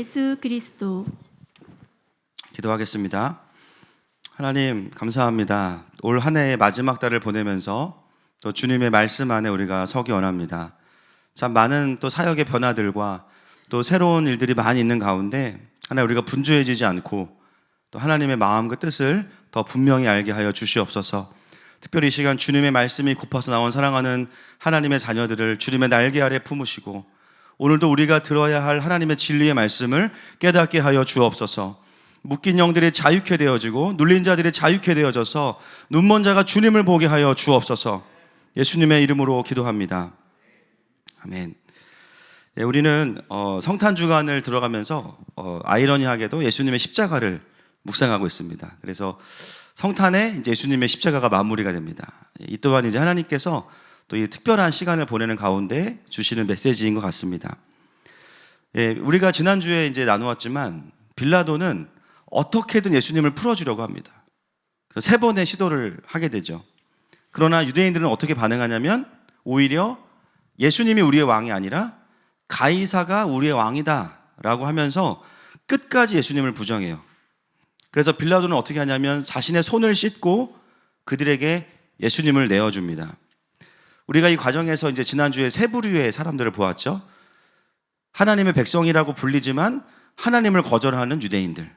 예수 그리스도. 기도하겠습니다. 하나님 감사합니다. 올 한 해의 마지막 달을 보내면서 또 주님의 말씀 안에 우리가 서기 원합니다. 참 많은 또 사역의 변화들과 또 새로운 일들이 많이 있는 가운데 하나님 우리가 분주해지지 않고 또 하나님의 마음과 뜻을 더 분명히 알게 하여 주시옵소서. 특별히 이 시간 주님의 말씀이 고파서 나온 사랑하는 하나님의 자녀들을 주님의 날개 아래 품으시고 오늘도 우리가 들어야 할 하나님의 진리의 말씀을 깨닫게 하여 주옵소서. 묶인 영들이 자유케 되어지고 눌린 자들이 자유케 되어져서 눈먼 자가 주님을 보게 하여 주옵소서. 예수님의 이름으로 기도합니다. 아멘. 예, 우리는 성탄 주간을 들어가면서 아이러니하게도 예수님의 십자가를 묵상하고 있습니다. 그래서 성탄에 이제 예수님의 십자가가 마무리가 됩니다. 이 또한 이제 하나님께서 또 이 특별한 시간을 보내는 가운데 주시는 메시지인 것 같습니다. 예, 우리가 지난주에 이제 나누었지만 빌라도는 어떻게든 예수님을 풀어주려고 합니다. 그래서 3번의 시도를 하게 되죠. 그러나 유대인들은 어떻게 반응하냐면 오히려 예수님이 우리의 왕이 아니라 가이사가 우리의 왕이다 라고 하면서 끝까지 예수님을 부정해요. 그래서 빌라도는 어떻게 하냐면 자신의 손을 씻고 그들에게 예수님을 내어줍니다. 우리가 이 과정에서 이제 지난주에 세 부류의 사람들을 보았죠. 하나님의 백성이라고 불리지만 하나님을 거절하는 유대인들,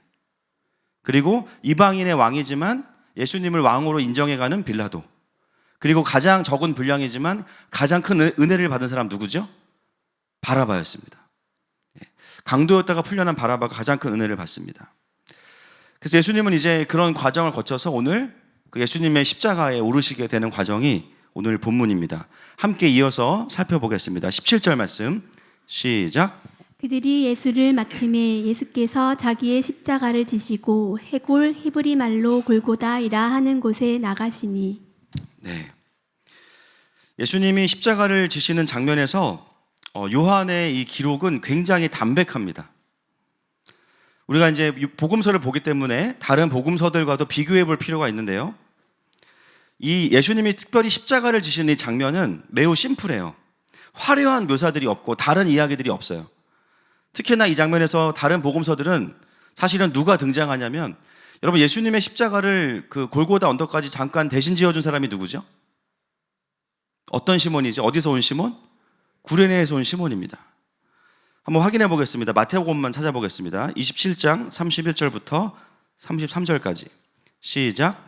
그리고 이방인의 왕이지만 예수님을 왕으로 인정해가는 빌라도, 그리고 가장 적은 분량이지만 가장 큰 은혜를 받은 사람 누구죠? 바라바였습니다. 강도였다가 풀려난 바라바가 가장 큰 은혜를 받습니다. 그래서 예수님은 이제 그런 과정을 거쳐서 오늘 그 예수님의 십자가에 오르시게 되는 과정이 오늘 본문입니다. 함께 이어서 살펴보겠습니다. 17절 말씀 시작. 그들이 예수를 맡음에 예수께서 자기의 십자가를 지시고 해골 히브리 말로 골고다이라 하는 곳에 나가시니. 네. 예수님이 십자가를 지시는 장면에서 요한의 이 기록은 굉장히 담백합니다. 우리가 이제 복음서를 보기 때문에 다른 복음서들과도 비교해 볼 필요가 있는데요. 이 예수님이 특별히 십자가를 지시는 이 장면은 매우 심플해요. 화려한 묘사들이 없고 다른 이야기들이 없어요. 특히나 이 장면에서 다른 복음서들은 사실은 누가 등장하냐면, 여러분 예수님의 십자가를 그 골고다 언덕까지 잠깐 대신 지어준 사람이 누구죠? 어떤 시몬이죠? 어디서 온 시몬? 구레네에서 온 시몬입니다. 한번 확인해 보겠습니다. 마태복음만 찾아보겠습니다. 27장 31절부터 33절까지 시작.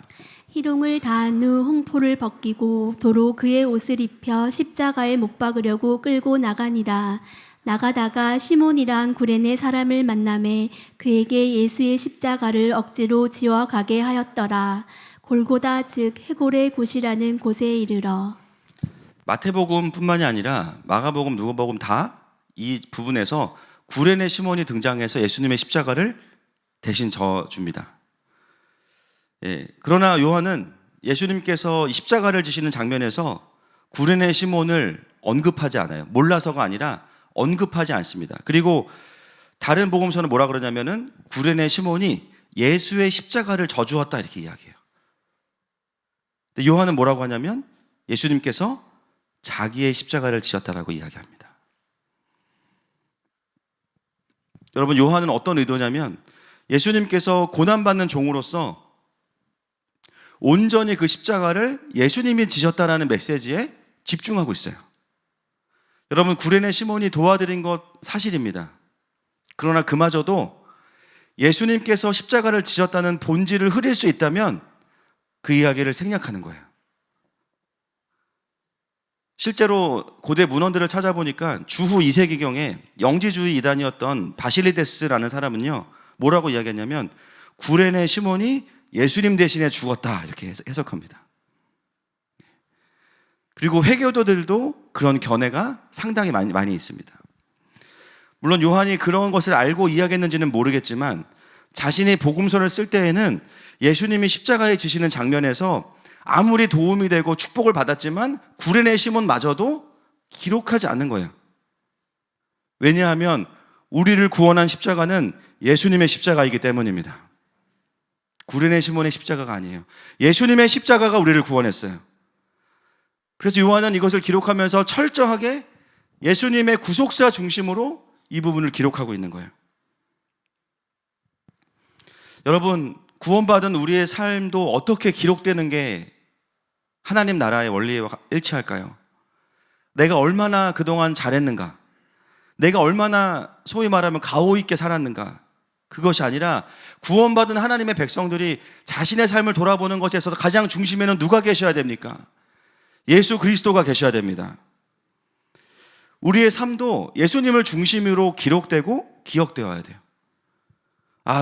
희롱을 다한 후 홍포를 벗기고 도로 그의 옷을 입혀 십자가에 못 박으려고 끌고 나가니라. 나가다가 시몬이란 구레네 사람을 만나매 그에게 예수의 십자가를 억지로 지어 가게 하였더라. 골고다 즉 해골의 곳이라는 곳에 이르러. 마태복음뿐만이 아니라 마가복음, 누가복음 다 이 부분에서 구레네 시몬이 등장해서 예수님의 십자가를 대신 져줍니다. 예, 그러나 요한은 예수님께서 십자가를 지시는 장면에서 구레네 시몬을 언급하지 않아요. 몰라서가 아니라 언급하지 않습니다. 그리고 다른 복음서는 뭐라 그러냐면은 구레네 시몬이 예수의 십자가를 져주었다 이렇게 이야기해요. 근데 요한은 뭐라고 하냐면 예수님께서 자기의 십자가를 지셨다라고 이야기합니다. 여러분 요한은 어떤 의도냐면 예수님께서 고난받는 종으로서 온전히 그 십자가를 예수님이 지셨다라는 메시지에 집중하고 있어요. 여러분 구레네 시몬이 도와드린 것 사실입니다. 그러나 그마저도 예수님께서 십자가를 지셨다는 본질을 흐릴 수 있다면 그 이야기를 생략하는 거예요. 실제로 고대 문헌들을 찾아보니까 주후 2세기경에 영지주의 이단이었던 바실리데스라는 사람은요 뭐라고 이야기했냐면 구레네 시몬이 예수님 대신에 죽었다 이렇게 해석합니다. 그리고 회교도들도 그런 견해가 상당히 많이 있습니다. 물론 요한이 그런 것을 알고 이야기했는지는 모르겠지만 자신이 복음서를 쓸 때에는 예수님이 십자가에 지시는 장면에서 아무리 도움이 되고 축복을 받았지만 구레네 시몬마저도 기록하지 않는 거예요. 왜냐하면 우리를 구원한 십자가는 예수님의 십자가이기 때문입니다. 구레네 시몬의 십자가가 아니에요. 예수님의 십자가가 우리를 구원했어요. 그래서 요한은 이것을 기록하면서 철저하게 예수님의 구속사 중심으로 이 부분을 기록하고 있는 거예요. 여러분, 구원받은 우리의 삶도 어떻게 기록되는 게 하나님 나라의 원리와 일치할까요? 내가 얼마나 그동안 잘했는가? 내가 얼마나 소위 말하면 가오 있게 살았는가? 그것이 아니라 구원받은 하나님의 백성들이 자신의 삶을 돌아보는 것에 있어서 가장 중심에는 누가 계셔야 됩니까? 예수 그리스도가 계셔야 됩니다. 우리의 삶도 예수님을 중심으로 기록되고 기억되어야 돼요.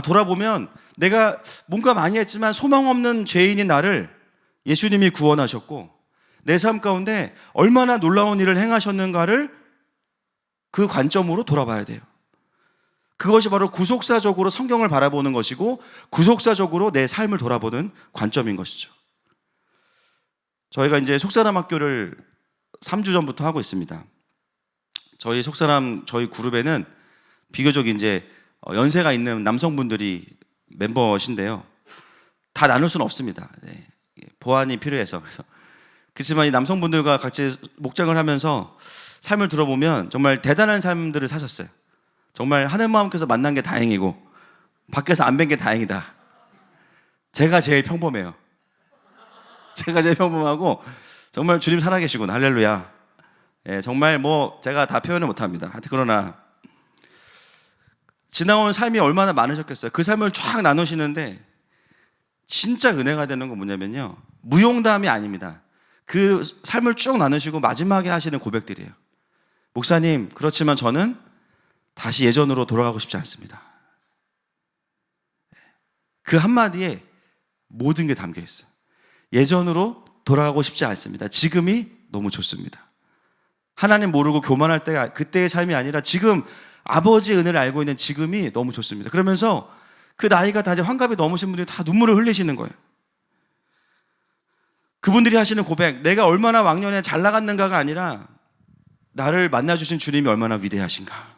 돌아보면 내가 뭔가 많이 했지만 소망 없는 죄인인 나를 예수님이 구원하셨고 내 삶 가운데 얼마나 놀라운 일을 행하셨는가를 그 관점으로 돌아봐야 돼요. 그것이 바로 구속사적으로 성경을 바라보는 것이고 구속사적으로 내 삶을 돌아보는 관점인 것이죠. 저희가 이제 속사람 학교를 3주 전부터 하고 있습니다. 저희 속사람 저희 그룹에는 비교적 이제 연세가 있는 남성분들이 멤버신데요. 다 나눌 수는 없습니다. 네. 보완이 필요해서. 그렇지만 이 남성분들과 같이 목장을 하면서 삶을 들어보면 정말 대단한 삶들을 사셨어요. 정말 하느님께서 만난 게 다행이고 밖에서 안 뵌 게 다행이다. 제가 제일 평범해요. 제가 제일 평범하고 정말 주님 살아계시구나. 할렐루야. 예, 정말 제가 다 표현을 못합니다. 하여튼 그러나 지나온 삶이 얼마나 많으셨겠어요. 그 삶을 쫙 나누시는데 진짜 은혜가 되는 건 뭐냐면요, 무용담이 아닙니다. 그 삶을 쭉 나누시고 마지막에 하시는 고백들이에요. 목사님, 그렇지만 저는 다시 예전으로 돌아가고 싶지 않습니다. 그 한마디에 모든 게 담겨 있어요. 예전으로 돌아가고 싶지 않습니다. 지금이 너무 좋습니다. 하나님 모르고 교만할 때가 그때의 삶이 아니라 지금 아버지의 은혜를 알고 있는 지금이 너무 좋습니다. 그러면서 그 나이가 다 이제 환갑이 넘으신 분들이 다 눈물을 흘리시는 거예요. 그분들이 하시는 고백, 내가 얼마나 왕년에 잘 나갔는가가 아니라 나를 만나주신 주님이 얼마나 위대하신가.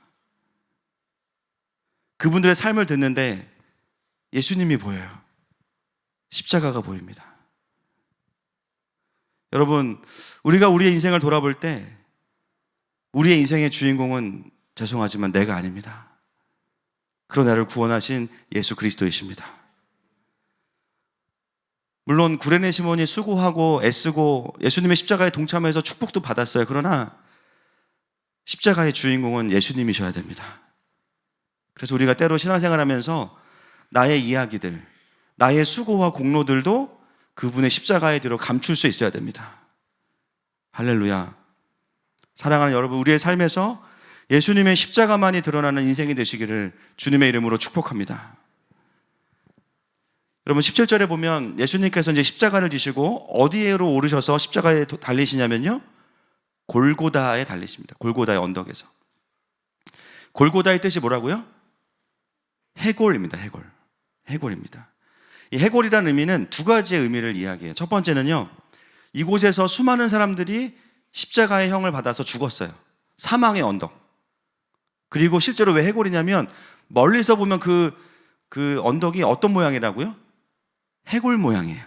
그분들의 삶을 듣는데 예수님이 보여요. 십자가가 보입니다. 여러분, 우리가 우리의 인생을 돌아볼 때 우리의 인생의 주인공은 죄송하지만 내가 아닙니다. 그런 나를 구원하신 예수 그리스도이십니다. 물론 구레네 시몬이 수고하고 애쓰고 예수님의 십자가에 동참해서 축복도 받았어요. 그러나 십자가의 주인공은 예수님이셔야 됩니다. 그래서 우리가 때로 신앙생활하면서 나의 이야기들, 나의 수고와 공로들도 그분의 십자가에 뒤로 감출 수 있어야 됩니다. 할렐루야. 사랑하는 여러분, 우리의 삶에서 예수님의 십자가만이 드러나는 인생이 되시기를 주님의 이름으로 축복합니다. 여러분, 17절에 보면 예수님께서 이제 십자가를 지시고 어디에로 오르셔서 십자가에 달리시냐면요, 골고다에 달리십니다. 골고다의 언덕에서. 골고다의 뜻이 뭐라고요? 해골입니다. 해골. 해골입니다. 이 해골이라는 의미는 두 가지의 의미를 이야기해요. 첫 번째는요, 이곳에서 수많은 사람들이 십자가의 형을 받아서 죽었어요. 사망의 언덕. 그리고 실제로 왜 해골이냐면 멀리서 보면 그 언덕이 어떤 모양이라고요? 해골 모양이에요.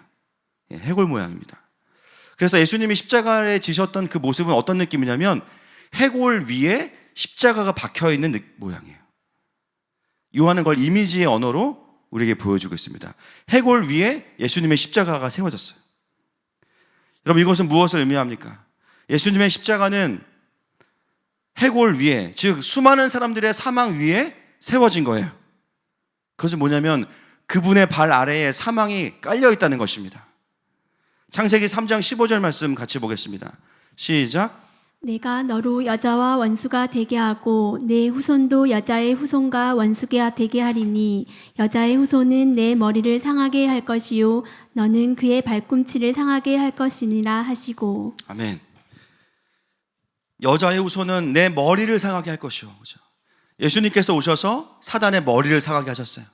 예, 해골 모양입니다. 그래서 예수님이 십자가에 지셨던 그 모습은 어떤 느낌이냐면 해골 위에 십자가가 박혀있는 모양이에요. 요한은 그걸 이미지의 언어로 우리에게 보여주고 있습니다. 해골 위에 예수님의 십자가가 세워졌어요. 여러분, 이것은 무엇을 의미합니까? 예수님의 십자가는 해골 위에, 즉 수많은 사람들의 사망 위에 세워진 거예요. 그것은 뭐냐면 그분의 발 아래에 사망이 깔려 있다는 것입니다. 창세기 3장 15절 말씀 같이 보겠습니다. 시작. 내가 너로 여자와 원수가 되게 하고 내 후손도 여자의 후손과 원수가 되게 하리니 여자의 후손은 내 머리를 상하게 할 것이요 너는 그의 발꿈치를 상하게 할 것이니라 하시고. 아멘. 여자의 후손은 내 머리를 상하게 할 것이요. 그렇죠? 예수님께서 오셔서 사단의 머리를 상하게 하셨어요.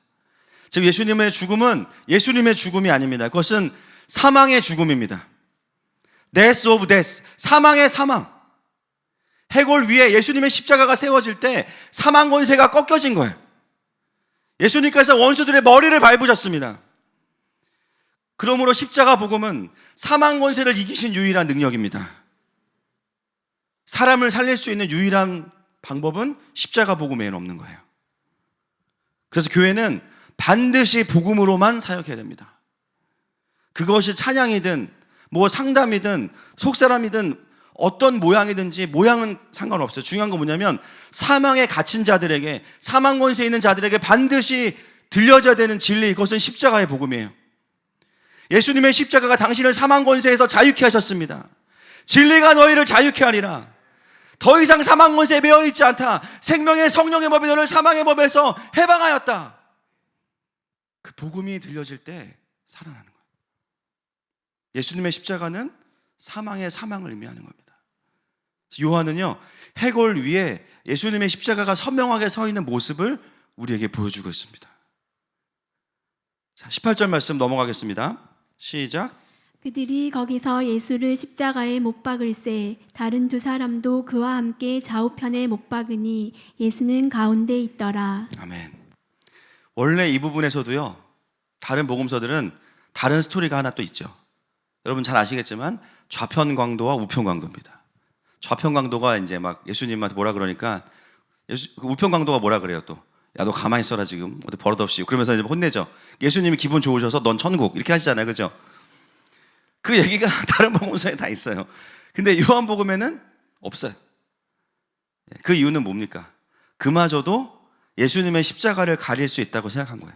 즉 예수님의 죽음은 예수님의 죽음이 아닙니다. 그것은 사망의 죽음입니다. Death of death. 사망의 사망. 해골 위에 예수님의 십자가가 세워질 때 사망 권세가 꺾여진 거예요. 예수님께서 원수들의 머리를 밟으셨습니다. 그러므로 십자가 복음은 사망 권세를 이기신 유일한 능력입니다. 사람을 살릴 수 있는 유일한 방법은 십자가 복음 외에는 없는 거예요. 그래서 교회는 반드시 복음으로만 사역해야 됩니다. 그것이 찬양이든 뭐 상담이든 속사람이든 어떤 모양이든지 모양은 상관없어요. 중요한 건 뭐냐면 사망에 갇힌 자들에게, 사망 권세에 있는 자들에게 반드시 들려져야 되는 진리, 그것은 십자가의 복음이에요. 예수님의 십자가가 당신을 사망 권세에서 자유케 하셨습니다. 진리가 너희를 자유케 하리라. 더 이상 사망 권세에 매여 있지 않다. 생명의 성령의 법이 너를 사망의 법에서 해방하였다. 그 복음이 들려질 때 살아나는 거예요. 예수님의 십자가는 사망의 사망을 의미하는 겁니다. 요한은요, 해골 위에 예수님의 십자가가 선명하게 서 있는 모습을 우리에게 보여주고 있습니다. 자, 18절 말씀 넘어가겠습니다. 시작. 그들이 거기서 예수를 십자가에 못 박을새 다른 두 사람도 그와 함께 좌우편에 못 박으니 예수는 가운데 있더라. 아멘. 원래 이 부분에서도요, 다른 복음서들은 다른 스토리가 하나 또 있죠. 여러분 잘 아시겠지만 좌편 광도와 우편 광도입니다. 좌편 광도가 이제 막 예수님한테 뭐라 그러니까 우편 광도가 뭐라 그래요 또? 야, 너 가만히 있어라 지금 어디 버릇없이. 그러면서 이제 혼내죠. 예수님이 기분 좋으셔서 넌 천국 이렇게 하시잖아요, 그죠? 그 얘기가 다른 복음서에 다 있어요. 근데 요한복음에는 없어요. 그 이유는 뭡니까? 그마저도 예수님의 십자가를 가릴 수 있다고 생각한 거예요.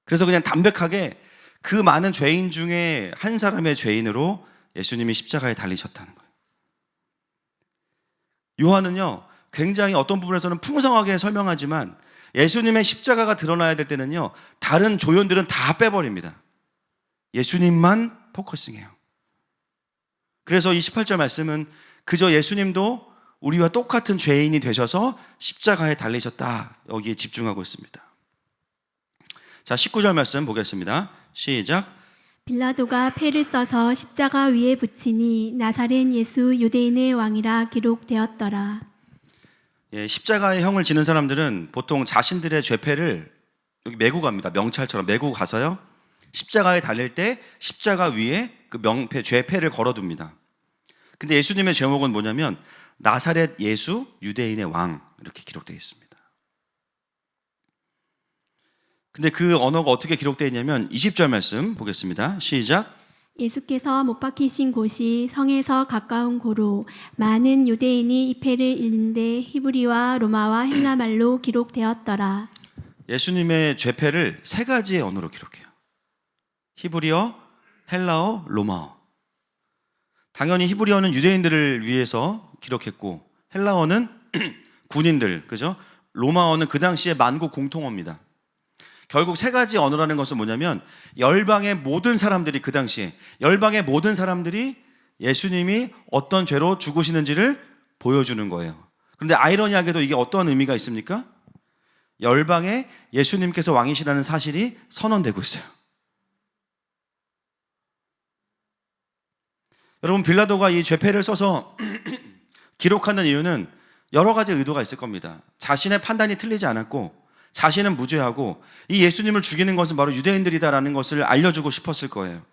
그래서 그냥 담백하게 그 많은 죄인 중에 한 사람의 죄인으로 예수님이 십자가에 달리셨다는 거예요. 요한은요, 굉장히 어떤 부분에서는 풍성하게 설명하지만 예수님의 십자가가 드러나야 될 때는요, 다른 조연들은 다 빼버립니다. 예수님만 포커싱해요. 그래서 이 18절 말씀은 그저 예수님도 우리와 똑같은 죄인이 되셔서 십자가에 달리셨다, 여기에 집중하고 있습니다. 자, 19절 말씀 보겠습니다. 시작. 빌라도가 패를 써서 십자가 위에 붙이니 나사렛 예수 유대인의 왕이라 기록되었더라. 예, 십자가의 형을 지는 사람들은 보통 자신들의 죄패를 여기 메고 갑니다. 명찰처럼 메고 가서요, 십자가에 달릴 때 십자가 위에 그 명패, 죄패를 걸어둡니다. 근데 예수님의 제목은 뭐냐면 나사렛 예수 유대인의 왕, 이렇게 기록되어 있습니다. 근데 그 언어가 어떻게 기록되어 있냐면 20절 말씀 보겠습니다. 시작. 예수께서 못 박히신 곳이 성에서 가까운 고로 많은 유대인이 이 패를 읽는데 히브리와 로마와 헬라말로 기록되었더라. 예수님의 죄패를 세 가지의 언어로 기록해요. 히브리어, 헬라어, 로마어. 당연히 히브리어는 유대인들을 위해서 기록했고 헬라어는 군인들, 그죠? 로마어는 그 당시에 만국 공통어입니다. 결국 세 가지 언어라는 것은 뭐냐면 열방의 모든 사람들이, 그 당시에 열방의 모든 사람들이 예수님이 어떤 죄로 죽으시는지를 보여주는 거예요. 그런데 아이러니하게도 이게 어떤 의미가 있습니까? 열방에 예수님께서 왕이시라는 사실이 선언되고 있어요. 여러분, 빌라도가 이 죄패를 써서 기록하는 이유는 여러 가지 의도가 있을 겁니다. 자신의 판단이 틀리지 않았고 자신은 무죄하고 이 예수님을 죽이는 것은 바로 유대인들이다라는 것을 알려주고 싶었을 거예요.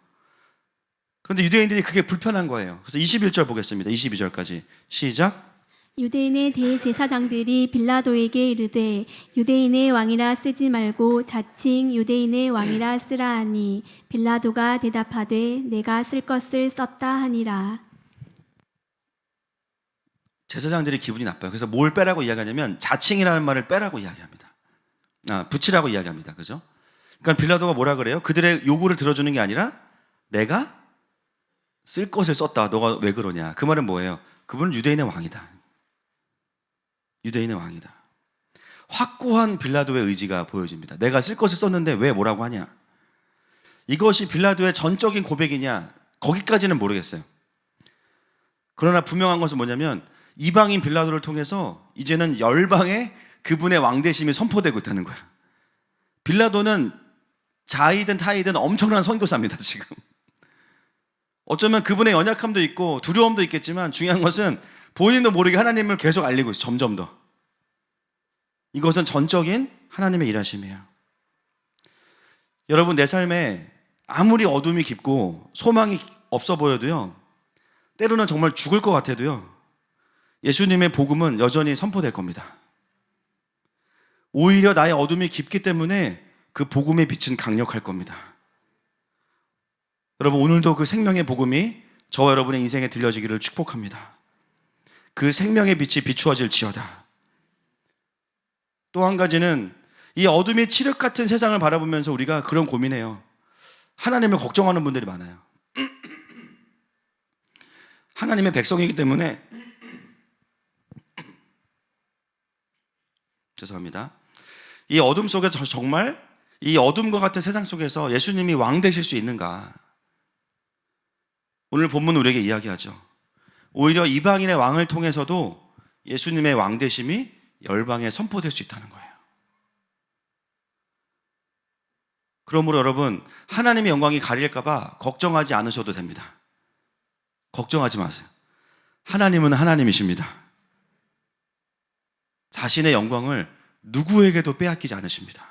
그런데 유대인들이 그게 불편한 거예요. 그래서 21절 보겠습니다. 22절까지 시작. 유대인의 대제사장들이 빌라도에게 이르되 유대인의 왕이라 쓰지 말고 자칭 유대인의 왕이라 쓰라 하니 빌라도가 대답하되 내가 쓸 것을 썼다 하니라. 제사장들이 기분이 나빠요. 그래서 뭘 빼라고 이야기하냐면 자칭이라는 말을 빼라고 이야기합니다. 붙이라고 이야기합니다. 그죠? 그러니까 빌라도가 뭐라 그래요? 그들의 요구를 들어주는 게 아니라 내가 쓸 것을 썼다. 너가 왜 그러냐? 그 말은 뭐예요? 그분은 유대인의 왕이다. 유대인의 왕이다. 확고한 빌라도의 의지가 보여집니다. 내가 쓸 것을 썼는데 왜 뭐라고 하냐? 이것이 빌라도의 전적인 고백이냐? 거기까지는 모르겠어요. 그러나 분명한 것은 뭐냐면 이방인 빌라도를 통해서 이제는 열방의 그분의 왕대심이 선포되고 있다는 거야. 빌라도는 자이든 타이든 엄청난 선교사입니다, 지금. 어쩌면 그분의 연약함도 있고 두려움도 있겠지만 중요한 것은 본인도 모르게 하나님을 계속 알리고 있어요, 점점 더. 이것은 전적인 하나님의 일하심이에요. 여러분, 내 삶에 아무리 어둠이 깊고 소망이 없어 보여도요, 때로는 정말 죽을 것 같아도요, 예수님의 복음은 여전히 선포될 겁니다. 오히려 나의 어둠이 깊기 때문에 그 복음의 빛은 강력할 겁니다. 여러분, 오늘도 그 생명의 복음이 저와 여러분의 인생에 들려지기를 축복합니다. 그 생명의 빛이 비추어질지어다. 또 한 가지는 이 어둠의 칠흑 같은 세상을 바라보면서 우리가 그런 고민해요. 하나님을 걱정하는 분들이 많아요. 하나님의 백성이기 때문에 죄송합니다. 이 어둠 속에서 정말 이 어둠과 같은 세상 속에서 예수님이 왕 되실 수 있는가? 오늘 본문 우리에게 이야기하죠. 오히려 이방인의 왕을 통해서도 예수님의 왕 되심이 열방에 선포될 수 있다는 거예요. 그러므로 여러분, 하나님의 영광이 가릴까 봐 걱정하지 않으셔도 됩니다. 걱정하지 마세요. 하나님은 하나님이십니다. 자신의 영광을 누구에게도 빼앗기지 않으십니다.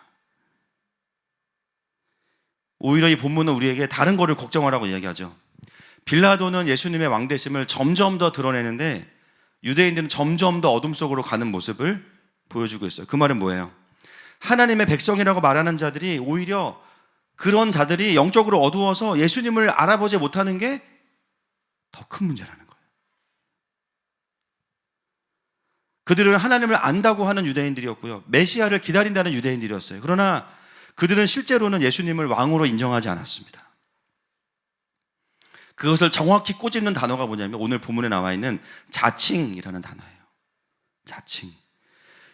오히려 이 본문은 우리에게 다른 거를 걱정하라고 이야기하죠. 빌라도는 예수님의 왕되심을 점점 더 드러내는데 유대인들은 점점 더 어둠 속으로 가는 모습을 보여주고 있어요. 그 말은 뭐예요? 하나님의 백성이라고 말하는 자들이 오히려 그런 자들이 영적으로 어두워서 예수님을 알아보지 못하는 게 더 큰 문제라는 거예요. 그들은 하나님을 안다고 하는 유대인들이었고요. 메시아를 기다린다는 유대인들이었어요. 그러나 그들은 실제로는 예수님을 왕으로 인정하지 않았습니다. 그것을 정확히 꼬집는 단어가 뭐냐면 오늘 본문에 나와 있는 자칭이라는 단어예요. 자칭.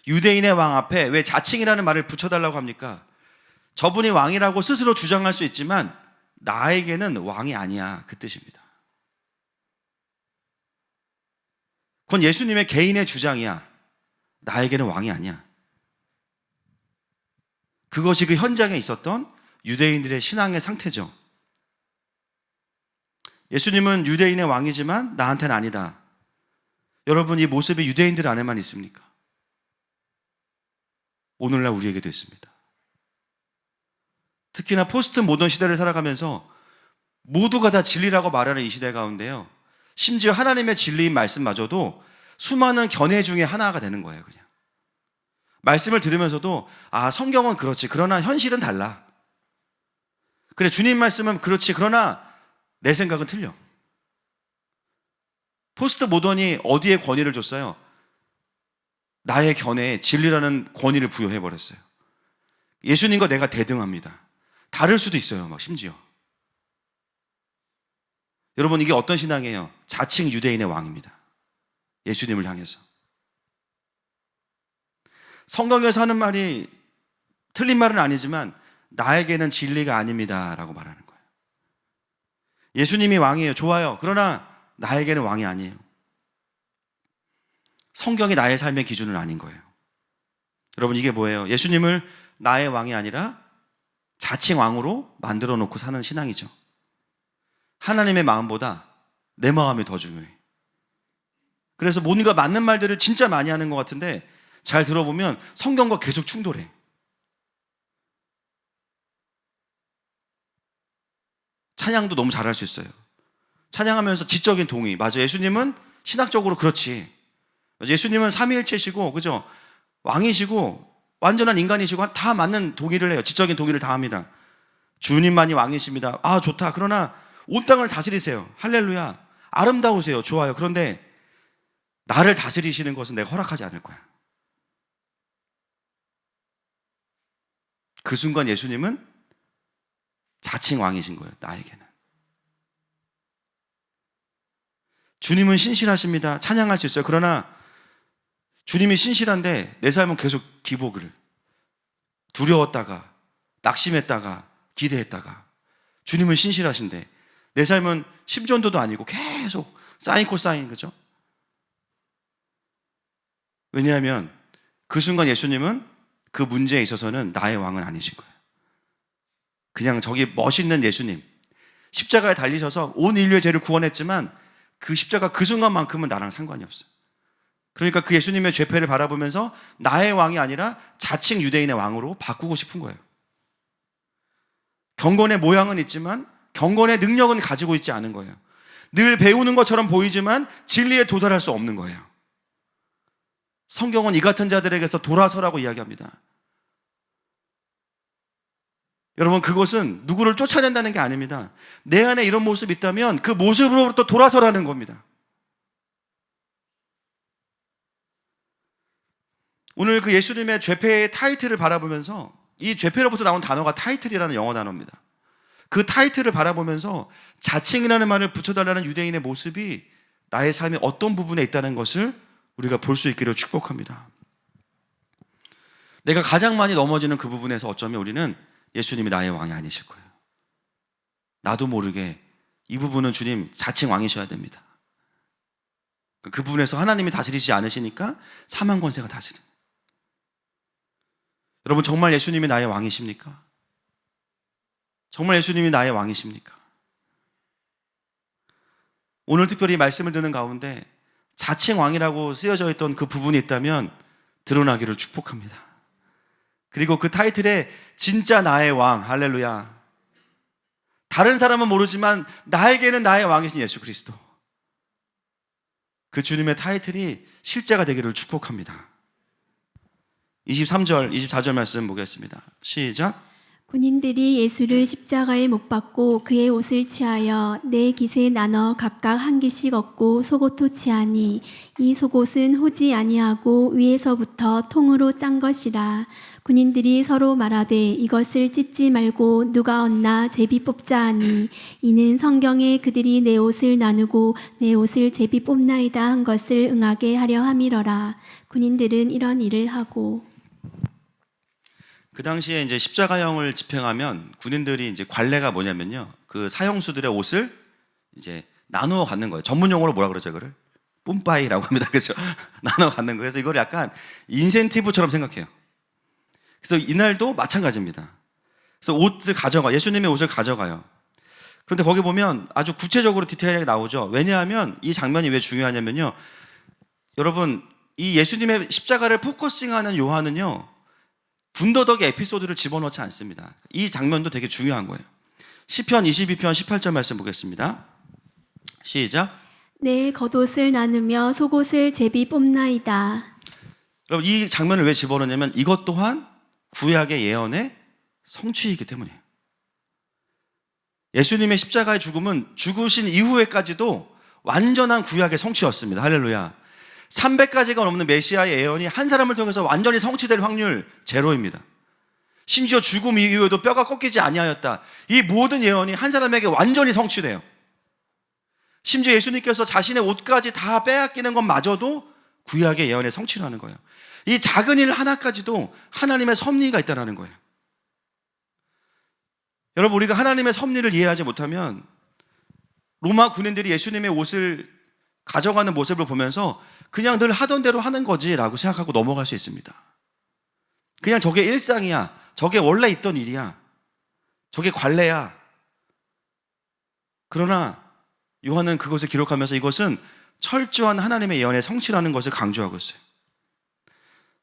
유대인의 왕 앞에 왜 자칭이라는 말을 붙여달라고 합니까? 저분이 왕이라고 스스로 주장할 수 있지만 나에게는 왕이 아니야, 그 뜻입니다. 그건 예수님의 개인의 주장이야. 나에게는 왕이 아니야. 그것이 그 현장에 있었던 유대인들의 신앙의 상태죠. 예수님은 유대인의 왕이지만 나한테는 아니다. 여러분, 이 모습이 유대인들 안에만 있습니까? 오늘날 우리에게도 있습니다. 특히나 포스트 모던 시대를 살아가면서 모두가 다 진리라고 말하는 이 시대 가운데요, 심지어 하나님의 진리인 말씀마저도 수많은 견해 중에 하나가 되는 거예요. 그냥 말씀을 들으면서도 성경은 그렇지, 그러나 현실은 달라. 그래, 주님 말씀은 그렇지, 그러나 내 생각은 틀려. 포스트 모던이 어디에 권위를 줬어요? 나의 견해에 진리라는 권위를 부여해버렸어요. 예수님과 내가 대등합니다. 다를 수도 있어요, 막 심지어. 여러분, 이게 어떤 신앙이에요? 자칭 유대인의 왕입니다. 예수님을 향해서. 성경에서 하는 말이 틀린 말은 아니지만 나에게는 진리가 아닙니다 라고 말하는 거예요. 예수님이 왕이에요. 좋아요. 그러나 나에게는 왕이 아니에요. 성경이 나의 삶의 기준은 아닌 거예요. 여러분, 이게 뭐예요? 예수님을 나의 왕이 아니라 자칭 왕으로 만들어 놓고 사는 신앙이죠. 하나님의 마음보다 내 마음이 더 중요해. 그래서 뭔가 맞는 말들을 진짜 많이 하는 것 같은데 잘 들어보면 성경과 계속 충돌해. 찬양도 너무 잘할 수 있어요. 찬양하면서 지적인 동의. 맞아, 예수님은 신학적으로 그렇지. 예수님은 삼위일체시고, 그죠? 왕이시고 완전한 인간이시고 다 맞는 동의를 해요. 지적인 동의를 다 합니다. 주님만이 왕이십니다. 좋다. 그러나 온 땅을 다스리세요. 할렐루야. 아름다우세요. 좋아요. 그런데 나를 다스리시는 것은 내가 허락하지 않을 거야. 그 순간 예수님은 자칭 왕이신 거예요. 나에게는. 주님은 신실하십니다. 찬양할 수 있어요. 그러나 주님이 신실한데 내 삶은 계속 기복을, 두려웠다가 낙심했다가 기대했다가. 주님은 신실하신데 내 삶은 심전도도 아니고 계속 사인 코사인, 그죠? 왜냐하면 그 순간 예수님은 그 문제에 있어서는 나의 왕은 아니신 거예요. 그냥 저기 멋있는 예수님, 십자가에 달리셔서 온 인류의 죄를 구원했지만 그 십자가 그 순간만큼은 나랑 상관이 없어요. 그러니까 그 예수님의 죄패를 바라보면서 나의 왕이 아니라 자칭 유대인의 왕으로 바꾸고 싶은 거예요. 경건의 모양은 있지만 경건의 능력은 가지고 있지 않은 거예요. 늘 배우는 것처럼 보이지만 진리에 도달할 수 없는 거예요. 성경은 이 같은 자들에게서 돌아서라고 이야기합니다. 여러분, 그것은 누구를 쫓아낸다는 게 아닙니다. 내 안에 이런 모습이 있다면 그 모습으로부터 돌아서라는 겁니다. 오늘 그 예수님의 죄패의 타이틀을 바라보면서, 이 죄패로부터 나온 단어가 타이틀이라는 영어 단어입니다. 그 타이틀을 바라보면서 자칭이라는 말을 붙여달라는 유대인의 모습이 나의 삶의 어떤 부분에 있다는 것을 우리가 볼 수 있기를 축복합니다. 내가 가장 많이 넘어지는 그 부분에서 어쩌면 우리는 예수님이 나의 왕이 아니실 거예요. 나도 모르게 이 부분은 주님 자칭 왕이셔야 됩니다. 그 부분에서 하나님이 다스리지 않으시니까 사망 권세가 다스립니다. 여러분, 정말 예수님이 나의 왕이십니까? 정말 예수님이 나의 왕이십니까? 오늘 특별히 말씀을 듣는 가운데 자칭 왕이라고 쓰여져 있던 그 부분이 있다면 드러나기를 축복합니다. 그리고 그 타이틀에 진짜 나의 왕, 할렐루야. 다른 사람은 모르지만 나에게는 나의 왕이신 예수 그리스도. 그 주님의 타이틀이 실제가 되기를 축복합니다. 23절, 24절 말씀 보겠습니다. 시작. 군인들이 예수를 십자가에 못 박고 그의 옷을 취하여 네 깃에 나눠 각각 한 깃씩 얻고 속옷도 취하니 이 속옷은 호지 아니하고 위에서부터 통으로 짠 것이라. 군인들이 서로 말하되 이것을 찢지 말고 누가 얻나 제비 뽑자 하니 이는 성경에 그들이 내 옷을 나누고 내 옷을 제비 뽑나이다 한 것을 응하게 하려 함이러라. 군인들은 이런 일을 하고. 그 당시에 이제 십자가형을 집행하면 군인들이 이제 관례가 뭐냐면요, 그 사형수들의 옷을 이제 나누어 갖는 거예요. 전문 용어로 뭐라 그러죠, 이거를? 뿜빠이라고 합니다. 그렇죠? 나누어 갖는 거예요. 그래서 이걸 약간 인센티브처럼 생각해요. 그래서 이날도 마찬가지입니다. 그래서 옷을 가져가, 예수님의 옷을 가져가요. 그런데 거기 보면 아주 구체적으로 디테일하게 나오죠. 왜냐하면 이 장면이 왜 중요하냐면요, 여러분, 이 예수님의 십자가를 포커싱하는 요한은요, 군더더기 에피소드를 집어넣지 않습니다. 이 장면도 되게 중요한 거예요. 시편 22편 18절 말씀 보겠습니다. 시작. 내 겉옷을 나누며 속옷을 제비 뽑나이다. 여러분, 이 장면을 왜 집어넣냐면 이것 또한 구약의 예언의 성취이기 때문이에요. 예수님의 십자가의 죽음은 죽으신 이후에까지도 완전한 구약의 성취였습니다. 할렐루야. 300가지가 넘는 메시아의 예언이 한 사람을 통해서 완전히 성취될 확률 제로입니다. 심지어 죽음 이후에도 뼈가 꺾이지 아니하였다. 이 모든 예언이 한 사람에게 완전히 성취돼요. 심지어 예수님께서 자신의 옷까지 다 빼앗기는 것마저도 구약의 예언의 성취라는 거예요. 이 작은 일 하나까지도 하나님의 섭리가 있다는 거예요. 여러분, 우리가 하나님의 섭리를 이해하지 못하면 로마 군인들이 예수님의 옷을 가져가는 모습을 보면서 그냥 늘 하던 대로 하는 거지라고 생각하고 넘어갈 수 있습니다. 그냥 저게 일상이야. 저게 원래 있던 일이야. 저게 관례야. 그러나 요한은 그것을 기록하면서 이것은 철저한 하나님의 예언의 성취라는 것을 강조하고 있어요.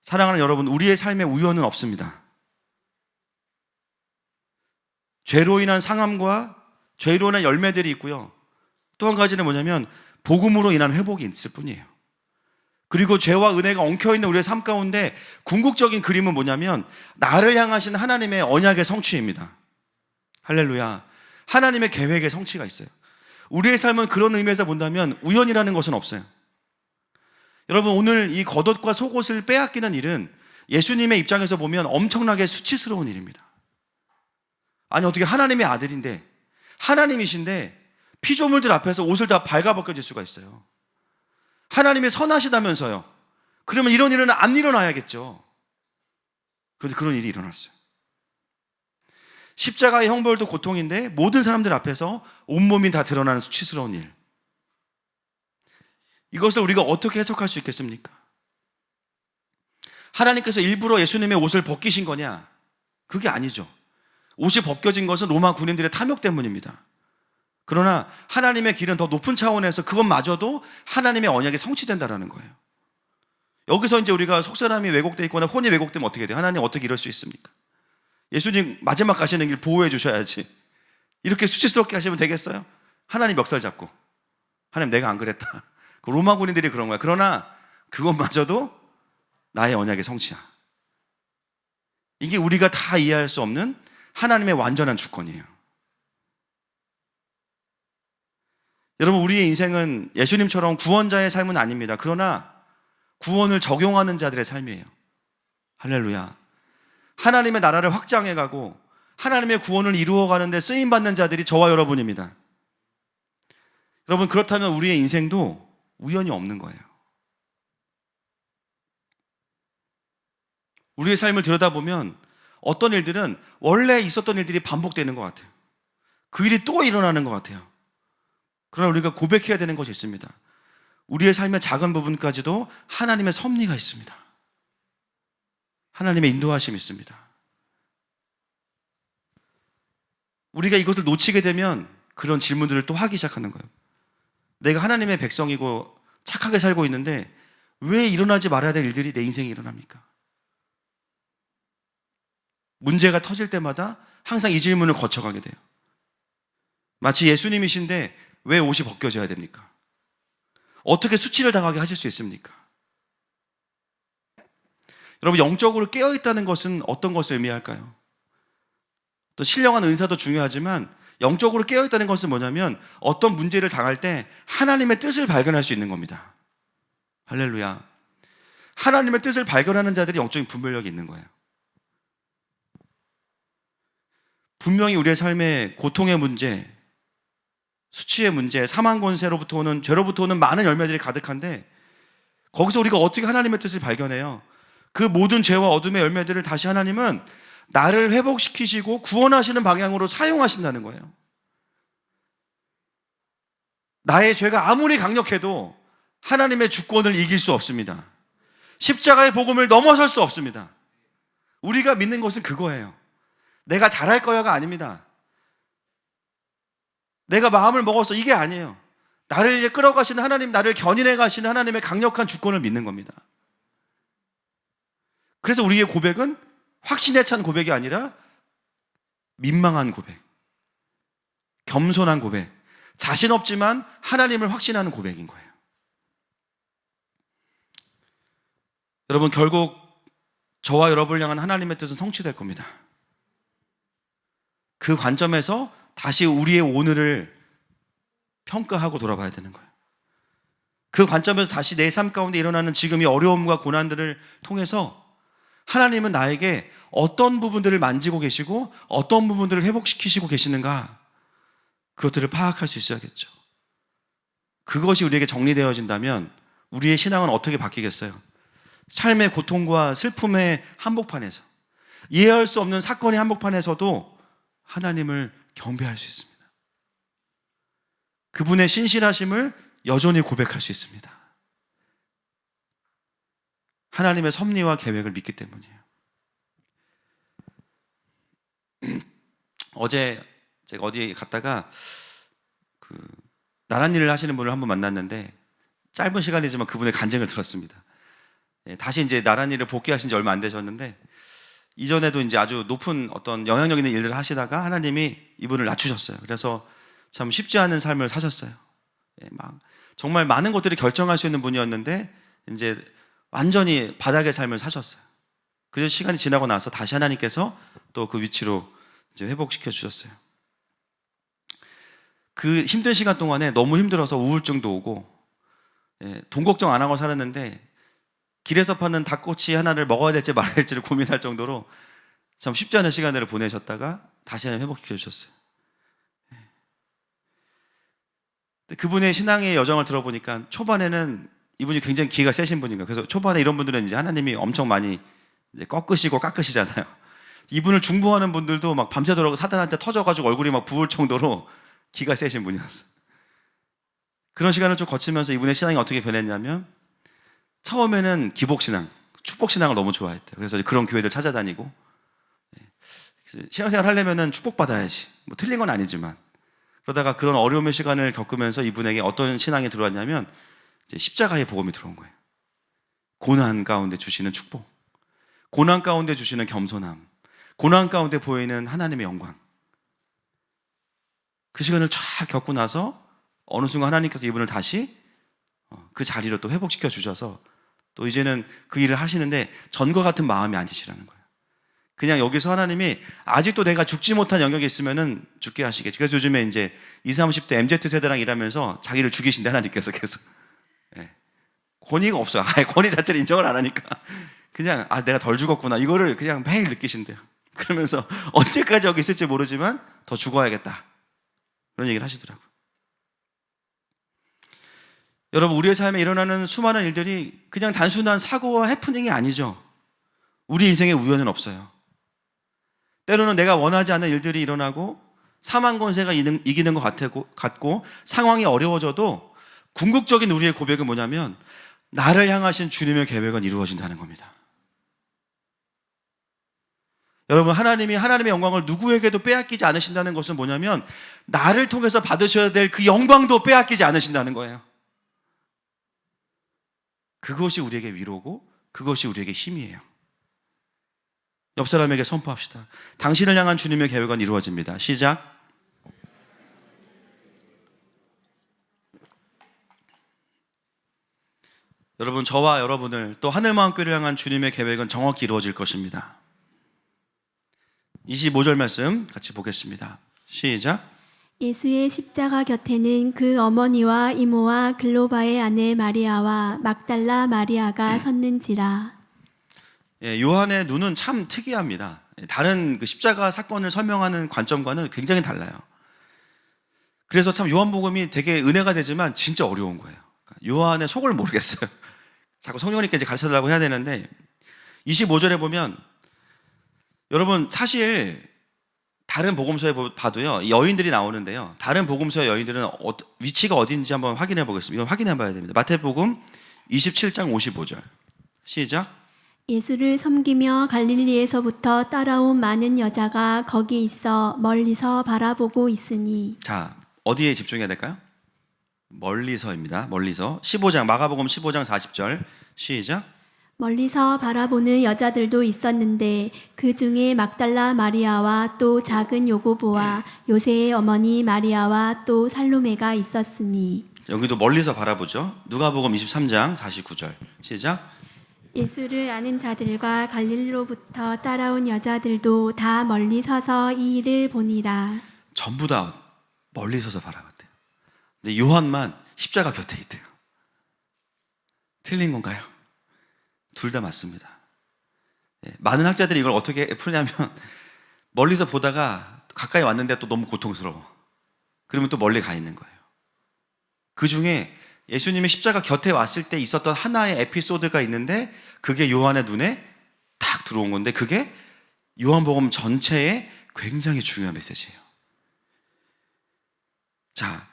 사랑하는 여러분, 우리의 삶에 우연은 없습니다. 죄로 인한 상함과 죄로 인한 열매들이 있고요. 또 한 가지는 뭐냐면 복음으로 인한 회복이 있을 뿐이에요. 그리고 죄와 은혜가 엉켜있는 우리의 삶 가운데 궁극적인 그림은 뭐냐면 나를 향하신 하나님의 언약의 성취입니다. 할렐루야. 하나님의 계획의 성취가 있어요. 우리의 삶은 그런 의미에서 본다면 우연이라는 것은 없어요. 여러분, 오늘 이 겉옷과 속옷을 빼앗기는 일은 예수님의 입장에서 보면 엄청나게 수치스러운 일입니다. 아니, 어떻게 하나님의 아들인데, 하나님이신데 피조물들 앞에서 옷을 다 발가벗겨질 수가 있어요. 하나님이 선하시다면서요. 그러면 이런 일은 안 일어나야겠죠. 그런데 그런 일이 일어났어요. 십자가의 형벌도 고통인데 모든 사람들 앞에서 온몸이 다 드러나는 수치스러운 일. 이것을 우리가 어떻게 해석할 수 있겠습니까? 하나님께서 일부러 예수님의 옷을 벗기신 거냐? 그게 아니죠. 옷이 벗겨진 것은 로마 군인들의 탐욕 때문입니다. 그러나 하나님의 길은 더 높은 차원에서 그것마저도 하나님의 언약이 성취된다는 거예요. 여기서 이제 우리가 속사람이 왜곡되어 있거나 혼이 왜곡되면 어떻게 돼요? 하나님 어떻게 이럴 수 있습니까? 예수님 마지막 가시는 길 보호해 주셔야지. 이렇게 수치스럽게 하시면 되겠어요? 하나님 멱살 잡고, 하나님 내가 안 그랬다. 로마 군인들이 그런 거야. 그러나 그것마저도 나의 언약의 성취야. 이게 우리가 다 이해할 수 없는 하나님의 완전한 주권이에요. 여러분, 우리의 인생은 예수님처럼 구원자의 삶은 아닙니다. 그러나 구원을 적용하는 자들의 삶이에요. 할렐루야. 하나님의 나라를 확장해가고 하나님의 구원을 이루어가는데 쓰임받는 자들이 저와 여러분입니다. 여러분, 그렇다면 우리의 인생도 우연이 없는 거예요. 우리의 삶을 들여다보면 어떤 일들은 원래 있었던 일들이 반복되는 것 같아요. 그 일이 또 일어나는 것 같아요. 그러나 우리가 고백해야 되는 것이 있습니다. 우리의 삶의 작은 부분까지도 하나님의 섭리가 있습니다. 하나님의 인도하심이 있습니다. 우리가 이것을 놓치게 되면 그런 질문들을 또 하기 시작하는 거예요. 내가 하나님의 백성이고 착하게 살고 있는데 왜 일어나지 말아야 될 일들이 내 인생에 일어납니까? 문제가 터질 때마다 항상 이 질문을 거쳐가게 돼요. 마치 예수님이신데 왜 옷이 벗겨져야 됩니까? 어떻게 수치를 당하게 하실 수 있습니까? 여러분, 영적으로 깨어있다는 것은 어떤 것을 의미할까요? 또 신령한 은사도 중요하지만 영적으로 깨어있다는 것은 뭐냐면 어떤 문제를 당할 때 하나님의 뜻을 발견할 수 있는 겁니다. 할렐루야. 하나님의 뜻을 발견하는 자들이 영적인 분별력이 있는 거예요. 분명히 우리의 삶의 고통의 문제, 수치의 문제, 사망 권세로부터 오는, 죄로부터 오는 많은 열매들이 가득한데 거기서 우리가 어떻게 하나님의 뜻을 발견해요? 그 모든 죄와 어둠의 열매들을 다시 하나님은 나를 회복시키시고 구원하시는 방향으로 사용하신다는 거예요. 나의 죄가 아무리 강력해도 하나님의 주권을 이길 수 없습니다. 십자가의 복음을 넘어설 수 없습니다. 우리가 믿는 것은 그거예요. 내가 잘할 거야가 아닙니다. 내가 마음을 먹어서 이게 아니에요. 나를 끌어가시는 하나님, 나를 견인해 가시는 하나님의 강력한 주권을 믿는 겁니다. 그래서 우리의 고백은 확신에 찬 고백이 아니라 민망한 고백, 겸손한 고백, 자신 없지만 하나님을 확신하는 고백인 거예요. 여러분, 결국 저와 여러분을 향한 하나님의 뜻은 성취될 겁니다. 그 관점에서 다시 우리의 오늘을 평가하고 돌아봐야 되는 거예요. 그 관점에서 다시 내 삶 가운데 일어나는 지금의 어려움과 고난들을 통해서 하나님은 나에게 어떤 부분들을 만지고 계시고 어떤 부분들을 회복시키시고 계시는가, 그것들을 파악할 수 있어야겠죠. 그것이 우리에게 정리되어진다면 우리의 신앙은 어떻게 바뀌겠어요? 삶의 고통과 슬픔의 한복판에서, 이해할 수 없는 사건의 한복판에서도 하나님을 경배할 수 있습니다. 그분의 신실하심을 여전히 고백할 수 있습니다. 하나님의 섭리와 계획을 믿기 때문이에요. 어제 제가 어디에 갔다가 나란 일을 하시는 분을 한번 만났는데 짧은 시간이지만 그분의 간증을 들었습니다. 다시 이제 나란 일을 복귀하신 지 얼마 안 되셨는데 이전에도 이제 아주 높은 어떤 영향력 있는 일들을 하시다가 하나님이 이분을 낮추셨어요. 그래서 참 쉽지 않은 삶을 사셨어요. 막 정말 많은 것들을 결정할 수 있는 분이었는데 이제 완전히 바닥의 삶을 사셨어요. 그래서 시간이 지나고 나서 다시 하나님께서 또 그 위치로 이제 회복시켜 주셨어요. 그 힘든 시간 동안에 너무 힘들어서 우울증도 오고, 돈 걱정 안 하고 살았는데 길에서 파는 닭꼬치 하나를 먹어야 될지 말아야 될지를 고민할 정도로 참 쉽지 않은 시간들을 보내셨다가 다시 하나님 회복시켜 주셨어요. 그분의 신앙의 여정을 들어보니까 초반에는 이분이 굉장히 기가 세신 분인가. 그래서 초반에 이런 분들은 이제 하나님이 엄청 많이 이제 꺾으시고 깎으시잖아요. 이분을 중보하는 분들도 막 밤새도록 사단한테 터져가지고 얼굴이 막 부을 정도로 기가 세신 분이었어요. 그런 시간을 좀 거치면서 이분의 신앙이 어떻게 변했냐면 처음에는 기복신앙, 축복신앙을 너무 좋아했대요. 그래서 그런 교회들 찾아다니고 신앙생활 하려면은 축복받아야지. 뭐 틀린 건 아니지만 그러다가 그런 어려움의 시간을 겪으면서 이분에게 어떤 신앙이 들어왔냐면 이제 십자가의 복음이 들어온 거예요. 고난 가운데 주시는 축복, 고난 가운데 주시는 겸손함, 고난 가운데 보이는 하나님의 영광. 그 시간을 쫙 겪고 나서 어느 순간 하나님께서 이분을 다시 그 자리로 또 회복시켜 주셔서 또 이제는 그 일을 하시는데 전과 같은 마음이 아니시라는 거예요. 그냥 여기서 하나님이 아직도 내가 죽지 못한 영역이 있으면은 죽게 하시겠지. 그래서 요즘에 이제 20, 30대 MZ세대랑 일하면서 자기를 죽이신대, 하나님께서 계속. 예. 권위가 없어요. 아예 권위 자체를 인정을 안 하니까. 그냥, 내가 덜 죽었구나. 이거를 그냥 매일 느끼신대요. 그러면서 언제까지 여기 있을지 모르지만 더 죽어야겠다. 그런 얘기를 하시더라고요. 여러분, 우리의 삶에 일어나는 수많은 일들이 그냥 단순한 사고와 해프닝이 아니죠. 우리 인생에 우연은 없어요. 때로는 내가 원하지 않는 일들이 일어나고 사망 권세가 이기는 것 같고 상황이 어려워져도 궁극적인 우리의 고백은 뭐냐면 나를 향하신 주님의 계획은 이루어진다는 겁니다. 여러분, 하나님이 하나님의 영광을 누구에게도 빼앗기지 않으신다는 것은 뭐냐면 나를 통해서 받으셔야 될 그 영광도 빼앗기지 않으신다는 거예요. 그것이 우리에게 위로고 그것이 우리에게 힘이에요. 옆 사람에게 선포합시다. 당신을 향한 주님의 계획은 이루어집니다. 시작. 여러분, 저와 여러분을 또 하늘마음교회를 향한 주님의 계획은 정확히 이루어질 것입니다. 25절 말씀 같이 보겠습니다. 시작. 예수의 십자가 곁에는 그 어머니와 이모와 글로바의 아내 마리아와 막달라 마리아가 섰는지라. 요한의 눈은 참 특이합니다. 다른 그 십자가 사건을 설명하는 관점과는 굉장히 달라요. 그래서 참 요한복음이 되게 은혜가 되지만 진짜 어려운 거예요. 요한의 속을 모르겠어요. 자꾸 성령님께 이제 가르쳐달라고 해야 되는데 25절에 보면 여러분, 사실 다른 복음서에 봐도요, 여인들이 나오는데요, 다른 복음서의 여인들은 위치가 어딘지 한번 확인해 보겠습니다. 이건 확인해 봐야 됩니다. 마태복음 27장 55절 시작. 예수를 섬기며 갈릴리에서부터 따라온 많은 여자가 거기 있어 멀리서 바라보고 있으니. 자, 어디에 집중해야 될까요? 멀리서입니다. 멀리서. 15장, 마가복음 15장 40절 시작. 멀리서 바라보는 여자들도 있었는데 그 중에 막달라 마리아와 또 작은 요고보와 요새의 어머니 마리아와 또 살로메가 있었으니. 여기도 멀리서 바라보죠. 누가복음 23장 49절 시작. 예수를 아는 자들과 갈릴리로부터 따라온 여자들도 다 멀리 서서 이 일을 보니라. 전부 다 멀리 서서 바라봤대요. 근데 요한만 십자가 곁에 있대요. 틀린 건가요? 둘 다 맞습니다. 많은 학자들이 이걸 어떻게 푸냐면 멀리서 보다가 가까이 왔는데 또 너무 고통스러워. 그러면 또 멀리 가 있는 거예요. 그 중에 예수님이 십자가 곁에 왔을 때 있었던 하나의 에피소드가 있는데 그게 요한의 눈에 탁 들어온 건데 그게 요한복음 전체의 굉장히 중요한 메시지예요. 자,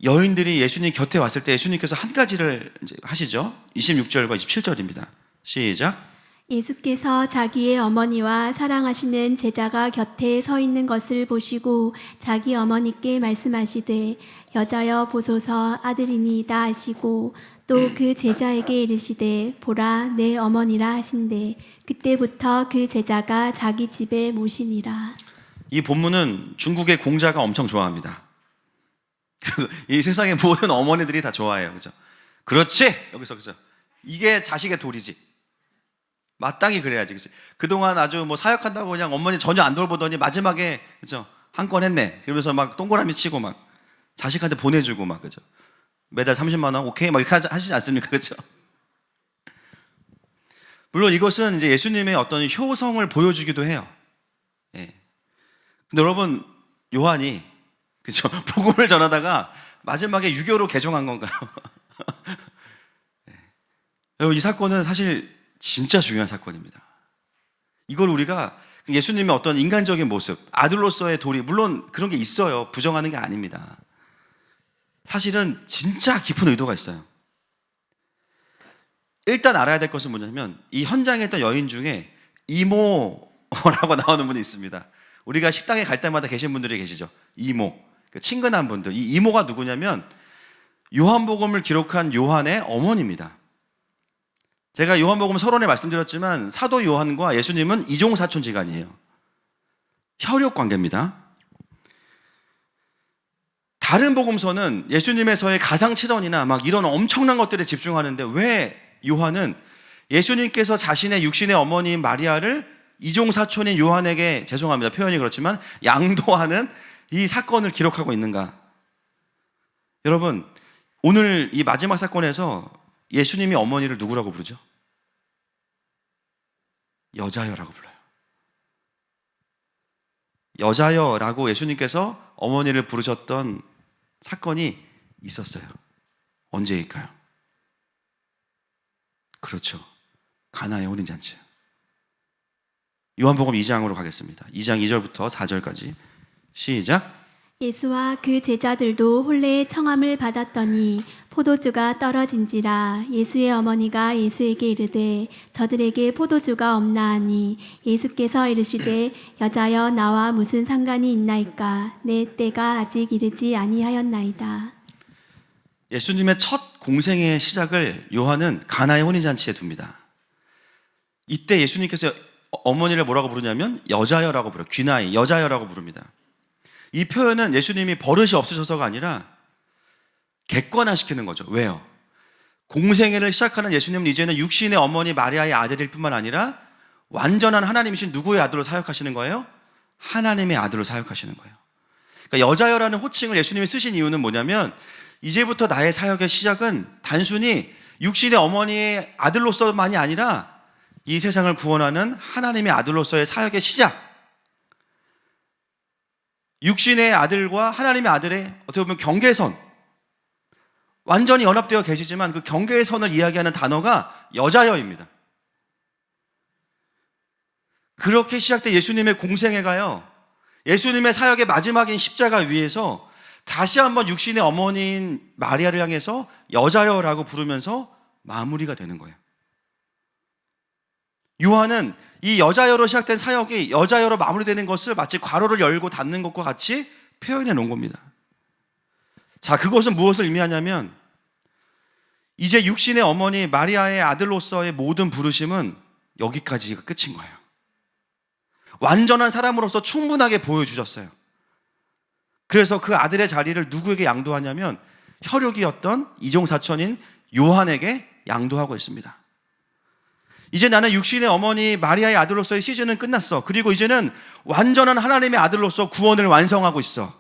여인들이 예수님 곁에 왔을 때 예수님께서 한 가지를 이제 하시죠. 26절과 27절입니다. 시작. 예수께서 자기의 어머니와 사랑하시는 제자가 곁에 서 있는 것을 보시고 자기 어머니께 말씀하시되 여자여 보소서 아들이니이다 하시고 또 그 제자에게 이르시되 보라 내 어머니라 하신대 그때부터 그 제자가 자기 집에 모시니라. 이 본문은 중국의 공자가 엄청 좋아합니다. 이 세상의 모든 어머니들이 다 좋아해요. 그죠? 그렇지! 여기서 그죠? 이게 자식의 도리지. 마땅히 그래야지. 그치? 그동안 아주 뭐 사역한다고 그냥 어머니 전혀 안 돌보더니 마지막에 그죠? 한 건 했네. 그러면서 막 동그라미 치고 막 자식한테 보내주고 막 그죠? 매달 30만 원 오케이 막 이렇게 하시지 않습니까? 그죠? 물론 이것은 이제 예수님의 어떤 효성을 보여주기도 해요. 예. 근데 여러분, 요한이 그죠? 복음을 전하다가 마지막에 유교로 개종한 건가요? 예. 여러분, 이 사건은 사실 진짜 중요한 사건입니다. 이걸 우리가 예수님의 어떤 인간적인 모습, 아들로서의 도리, 물론 그런 게 있어요. 부정하는 게 아닙니다. 사실은 진짜 깊은 의도가 있어요. 일단 알아야 될 것은 뭐냐면 이 현장에 있던 여인 중에 이모라고 나오는 분이 있습니다. 우리가 식당에 갈 때마다 계신 분들이 계시죠. 이모, 친근한 분들. 이 이모가 누구냐면 요한복음을 기록한 요한의 어머니입니다. 제가 요한복음 서론에 말씀드렸지만 사도 요한과 예수님은 이종사촌지간이에요. 혈육 관계입니다. 다른 복음서는 예수님에서의 가상칠언이나 막 이런 엄청난 것들에 집중하는데 왜 요한은 예수님께서 자신의 육신의 어머니인 마리아를 이종사촌인 요한에게, 죄송합니다, 표현이 그렇지만, 양도하는 이 사건을 기록하고 있는가? 여러분, 오늘 이 마지막 사건에서 예수님이 어머니를 누구라고 부르죠? 여자여라고 불러요. 여자여라고 예수님께서 어머니를 부르셨던 사건이 있었어요. 언제일까요? 그렇죠. 가나의 혼인잔치. 요한복음 2장으로 가겠습니다. 2장 2절부터 4절까지 시작. 예수와 그 제자들도 혼례의 청함을 받았더니 포도주가 떨어진지라. 예수의 어머니가 예수에게 이르되 저들에게 포도주가 없나 하니 예수께서 이르시되 여자여 나와 무슨 상관이 있나이까. 내 때가 아직 이르지 아니하였나이다. 예수님의 첫 공생의 시작을 요한은 가나의 혼인잔치에 둡니다. 이때 예수님께서 어머니를 뭐라고 부르냐면 여자여라고 불러요. 귀나이, 여자여라고 부릅니다. 이 표현은 예수님이 버릇이 없으셔서가 아니라 객관화시키는 거죠. 왜요? 공생애를 시작하는 예수님은 이제는 육신의 어머니 마리아의 아들일 뿐만 아니라 완전한 하나님이신 누구의 아들로 사역하시는 거예요? 하나님의 아들로 사역하시는 거예요. 그러니까 여자여라는 호칭을 예수님이 쓰신 이유는 뭐냐면 이제부터 나의 사역의 시작은 단순히 육신의 어머니의 아들로서만이 아니라 이 세상을 구원하는 하나님의 아들로서의 사역의 시작, 육신의 아들과 하나님의 아들의 어떻게 보면 경계선, 완전히 연합되어 계시지만 그 경계선을 이야기하는 단어가 여자여입니다. 그렇게 시작된 예수님의 공생애가요, 예수님의 사역의 마지막인 십자가 위에서 다시 한번 육신의 어머니인 마리아를 향해서 여자여라고 부르면서 마무리가 되는 거예요. 요한은 이 여자여로 시작된 사역이 여자여로 마무리되는 것을 마치 괄호를 열고 닫는 것과 같이 표현해 놓은 겁니다. 자, 그것은 무엇을 의미하냐면 이제 육신의 어머니 마리아의 아들로서의 모든 부르심은 여기까지가 끝인 거예요. 완전한 사람으로서 충분하게 보여주셨어요. 그래서 그 아들의 자리를 누구에게 양도하냐면 혈육이었던 이종사촌인 요한에게 양도하고 있습니다. 이제 나는 육신의 어머니 마리아의 아들로서의 시즌은 끝났어. 그리고 이제는 완전한 하나님의 아들로서 구원을 완성하고 있어.